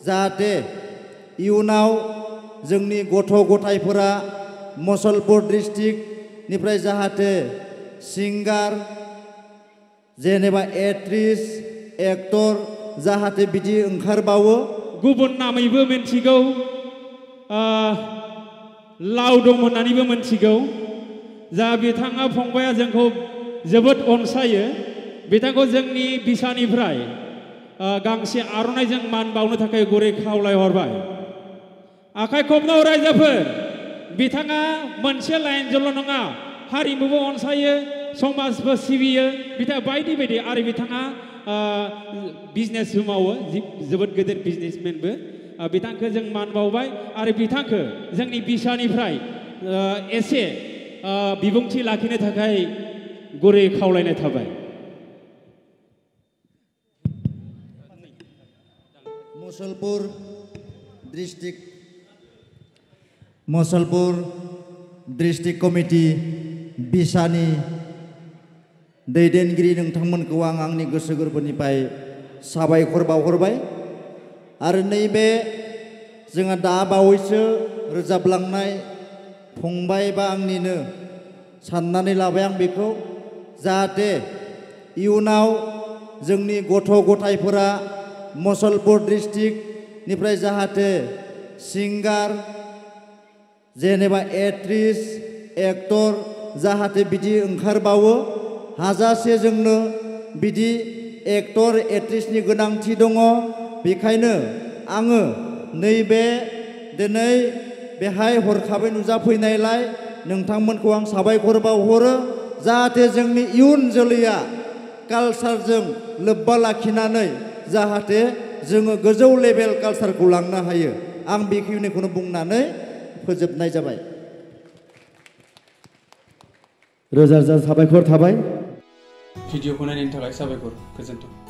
जाहाथे इयुनाव जोंनि गथ' गथायफोरा मुसलपुर डिस्ट्रिक्टनिफ्राय जाहाथे सिंगार जेनेबा एक्ट्रिस एक्टर जाहाथे बिदि ओंखारबावो गुबुन नामैबो मिन्थिगौ लावदं होननानैबो मिन्थिगौ जा बिथाङा फंबाया जोंखौ जोबोद अनसायो बिथांखौ जोंनि बिसानिफ्राय गांसे आर'नाइजों मान बावनो थाखाय गुरै खावलायहरबाय आखाइ खबनाव रायजोफोर बिथाङा मोनसे लाइनजोंल' नङा हारिमुबो अनसायो समाजबो सिबियो बिथाङा बायदि बायदि आरो बिथाङा बिजनेसबो मावो जोबोद गेदेर बिजनेसमेनबो बिथांखौ जों मान बावबाय आरो बिथांखौ जोंनि बिसानिफ्राय एसे बिबुंथि लाखिनो थाखाय गुरै खावलायनाय थाबाय मुसलपुर डिस्ट्रिक्ट कमिटि बिसानि दैदेनगिरि नोंथांमोनखौ आं आंनि गोसो गोरबोनिफ्राय साबायखर बावहरबाय आरो नैबे जोंहा दा बावैसो रोजाबलांनाय फंबाय बा आंनिनो साननानै लाबाय आं बेखौ जाहाथे इयुनाव जोंनि गथ' गथायफोरा मुसलपुर डिस्ट्रिक्टनिफ्राय जाहाथे सिंगार जेनेबा एक्ट्रिस एक्टर जाहाथे बिदि ओंखारबावो हाजासे जोंनो बिदि एक्टर एक्ट्रिसनि गोनांथि दङ बेखायनो आङो नैबे दिनै बेहाय हरखाबै नुजाफैनायलाय नोंथांमोनखौ आं साबायखर बावहरो जाहाथे जोंनि इयुन जोलैया कालसारजों लोब्बा लाखिनानै जाहाथे जोङो गोजौ लेभेल कालसारखौ लांनो हायो आं बेखिनिखौनो बुंनानै फोजोबनाय जाबाय रोजा रोजा साबायखर थाबाय भिडिअखौ नायनायनि थाखाय साबायखर गोजोन्थों